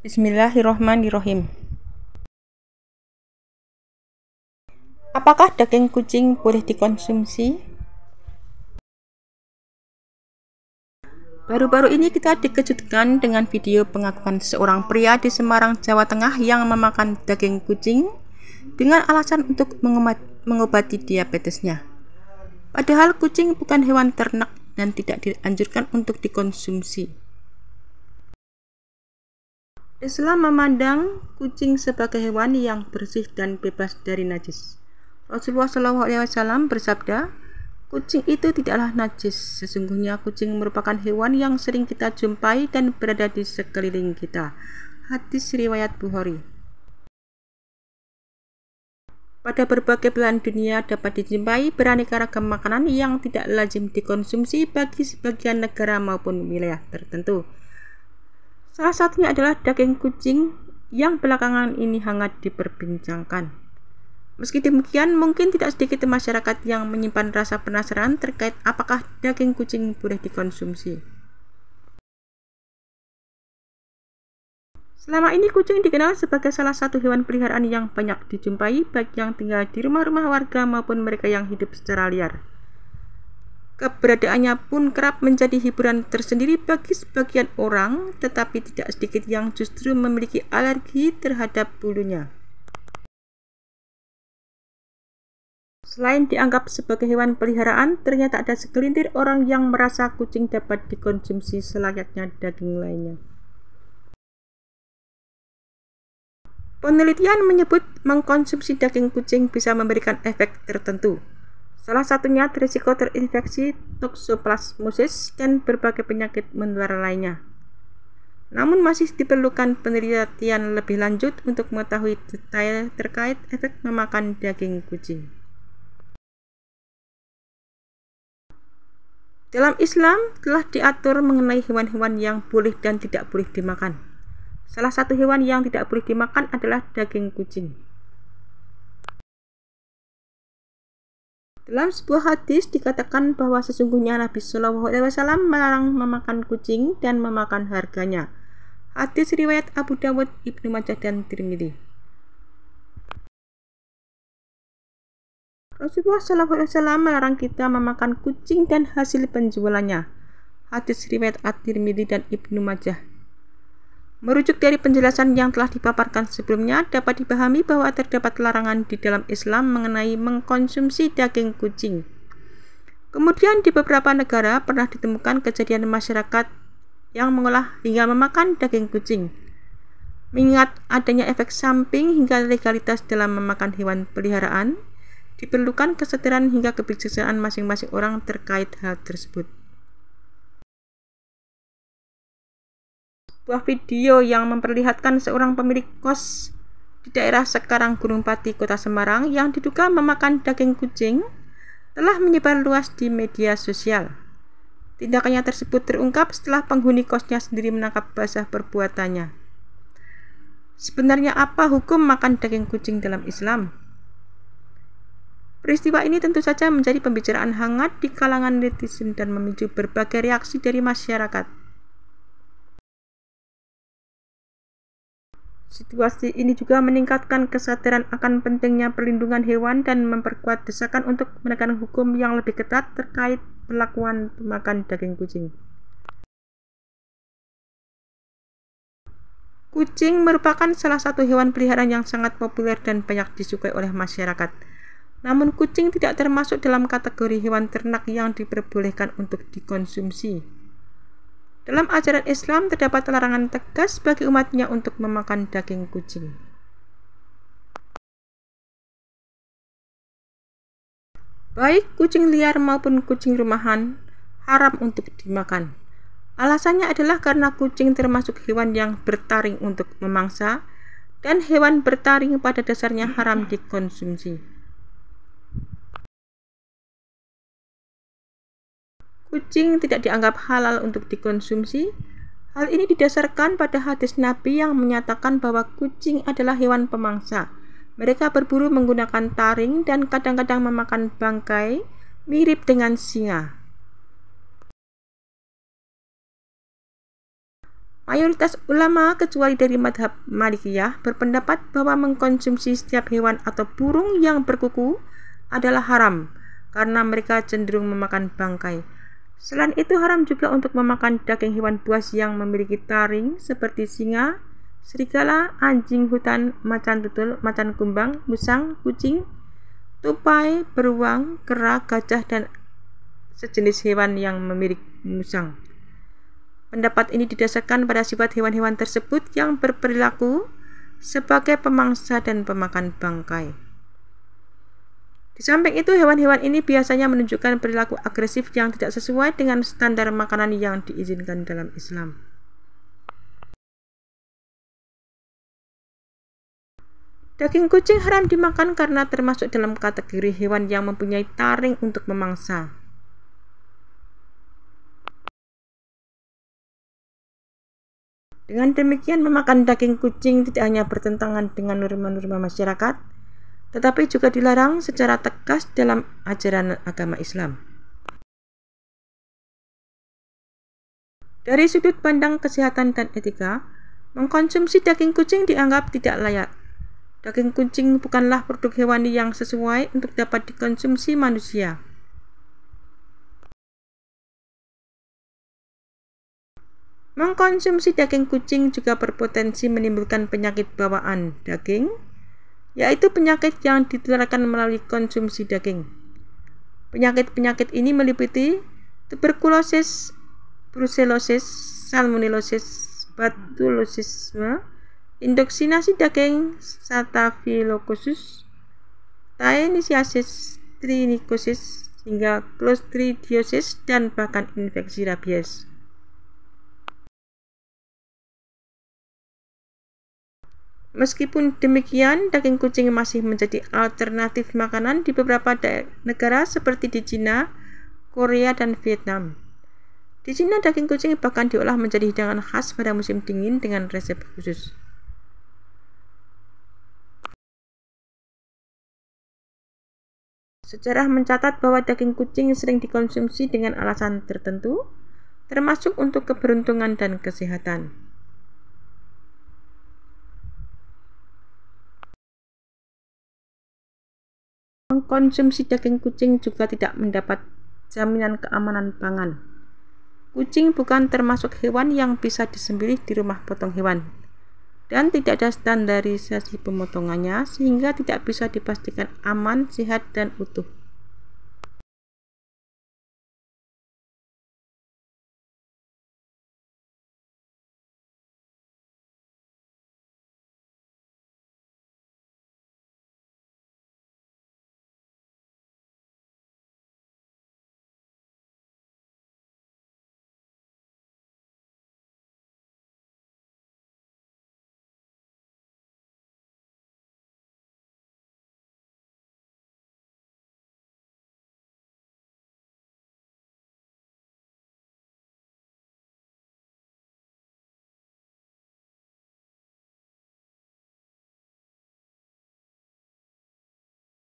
Bismillahirrohmanirrohim. Apakah daging kucing boleh dikonsumsi? Baru-baru ini kita dikejutkan dengan video pengakuan seorang pria di Semarang, Jawa Tengah yang memakan daging kucing dengan alasan untuk mengobati diabetesnya. Padahal kucing bukan hewan ternak dan tidak dianjurkan untuk dikonsumsi. Islam memandang kucing sebagai hewan yang bersih dan bebas dari najis. Rasulullah SAW bersabda, kucing itu tidaklah najis. Sesungguhnya kucing merupakan hewan yang sering kita jumpai dan berada di sekeliling kita. Hadis riwayat Bukhari. Pada berbagai belahan dunia dapat dijumpai beraneka ragam makanan yang tidak lazim dikonsumsi bagi sebagian negara maupun wilayah tertentu. Salah satunya adalah daging kucing yang belakangan ini hangat diperbincangkan. Meski demikian, mungkin tidak sedikit masyarakat yang menyimpan rasa penasaran terkait apakah daging kucing boleh dikonsumsi. Selama ini kucing dikenal sebagai salah satu hewan peliharaan yang banyak dijumpai baik yang tinggal di rumah-rumah warga maupun mereka yang hidup secara liar. Keberadaannya pun kerap menjadi hiburan tersendiri bagi sebagian orang, tetapi tidak sedikit yang justru memiliki alergi terhadap bulunya. Selain dianggap sebagai hewan peliharaan, ternyata ada segelintir orang yang merasa kucing dapat dikonsumsi selayaknya daging lainnya. Penelitian menyebut mengkonsumsi daging kucing bisa memberikan efek tertentu. Salah satunya risiko terinfeksi toksoplasmosis dan berbagai penyakit menular lainnya. Namun masih diperlukan penelitian lebih lanjut untuk mengetahui detail terkait efek memakan daging kucing. Dalam Islam telah diatur mengenai hewan-hewan yang boleh dan tidak boleh dimakan. Salah satu hewan yang tidak boleh dimakan adalah daging kucing. Dalam sebuah hadis dikatakan bahwa sesungguhnya Nabi Shallallahu Alaihi Wasallam melarang memakan kucing dan memakan harganya. Hadis riwayat Abu Dawud, Ibnu Majah dan Tirmidzi. Rasulullah Shallallahu Alaihi Wasallam melarang kita memakan kucing dan hasil penjualannya. Hadis riwayat At-Tirmidzi dan Ibnu Majah. Merujuk dari penjelasan yang telah dipaparkan sebelumnya, dapat dipahami bahwa terdapat larangan di dalam Islam mengenai mengkonsumsi daging kucing. Kemudian di beberapa negara pernah ditemukan kejadian masyarakat yang mengolah hingga memakan daging kucing. Mengingat adanya efek samping hingga legalitas dalam memakan hewan peliharaan, diperlukan kesadaran hingga kebijaksanaan masing-masing orang terkait hal tersebut. Sebuah video yang memperlihatkan seorang pemilik kos di daerah Sekarang Gunung Pati, Kota Semarang yang diduga memakan daging kucing telah menyebar luas di media sosial. Tindakannya tersebut terungkap setelah penghuni kosnya sendiri menangkap basah perbuatannya. Sebenarnya apa hukum makan daging kucing dalam Islam? Peristiwa ini tentu saja menjadi pembicaraan hangat di kalangan netizen dan memicu berbagai reaksi dari masyarakat. Situasi ini juga meningkatkan kesadaran akan pentingnya perlindungan hewan dan memperkuat desakan untuk menegakkan hukum yang lebih ketat terkait perlakuan pemakan daging kucing. Kucing merupakan salah satu hewan peliharaan yang sangat populer dan banyak disukai oleh masyarakat. Namun kucing tidak termasuk dalam kategori hewan ternak yang diperbolehkan untuk dikonsumsi. Dalam ajaran Islam terdapat larangan tegas bagi umatnya untuk memakan daging kucing. Baik kucing liar maupun kucing rumahan haram untuk dimakan. Alasannya adalah karena kucing termasuk hewan yang bertaring untuk memangsa dan hewan bertaring pada dasarnya haram dikonsumsi. Kucing tidak dianggap halal untuk dikonsumsi. Hal ini didasarkan pada hadis Nabi yang menyatakan bahwa kucing adalah hewan pemangsa. Mereka berburu menggunakan taring dan kadang-kadang memakan bangkai mirip dengan singa. Mayoritas ulama kecuali dari madhab Malikiyah berpendapat bahwa mengkonsumsi setiap hewan atau burung yang berkuku adalah haram karena mereka cenderung memakan bangkai. Selain itu haram juga untuk memakan daging hewan buas yang memiliki taring seperti singa, serigala, anjing hutan, macan tutul, macan kumbang, musang, kucing, tupai, beruang, kera, gajah, dan sejenis hewan yang memiliki musang. Pendapat ini didasarkan pada sifat hewan-hewan tersebut yang berperilaku sebagai pemangsa dan pemakan bangkai. Di samping itu, hewan-hewan ini biasanya menunjukkan perilaku agresif yang tidak sesuai dengan standar makanan yang diizinkan dalam Islam. Daging kucing haram dimakan karena termasuk dalam kategori hewan yang mempunyai taring untuk memangsa. Dengan demikian, memakan daging kucing tidak hanya bertentangan dengan norma-norma masyarakat, tetapi juga dilarang secara tegas dalam ajaran agama Islam. Dari sudut pandang kesehatan dan etika, mengkonsumsi daging kucing dianggap tidak layak. Daging kucing bukanlah produk hewani yang sesuai untuk dapat dikonsumsi manusia. Mengkonsumsi daging kucing juga berpotensi menimbulkan penyakit bawaan daging, yaitu penyakit yang ditularkan melalui konsumsi daging. Penyakit-penyakit ini meliputi tuberkulosis, brucellosis, salmonellosis, batulosisme, indoksinasi daging, staphylococcus, taenisiasis, trichinosis, hingga clostridiosis, dan bahkan infeksi rabies. Meskipun demikian, daging kucing masih menjadi alternatif makanan di beberapa negara seperti di Cina, Korea, dan Vietnam. Di Cina, daging kucing bahkan diolah menjadi hidangan khas pada musim dingin dengan resep khusus. Sejarah mencatat bahwa daging kucing sering dikonsumsi dengan alasan tertentu, termasuk untuk keberuntungan dan kesehatan. Mengkonsumsi daging kucing juga tidak mendapat jaminan keamanan pangan. Kucing bukan termasuk hewan yang bisa disembelih di rumah potong hewan, dan tidak ada standarisasi pemotongannya sehingga tidak bisa dipastikan aman, sehat, dan utuh.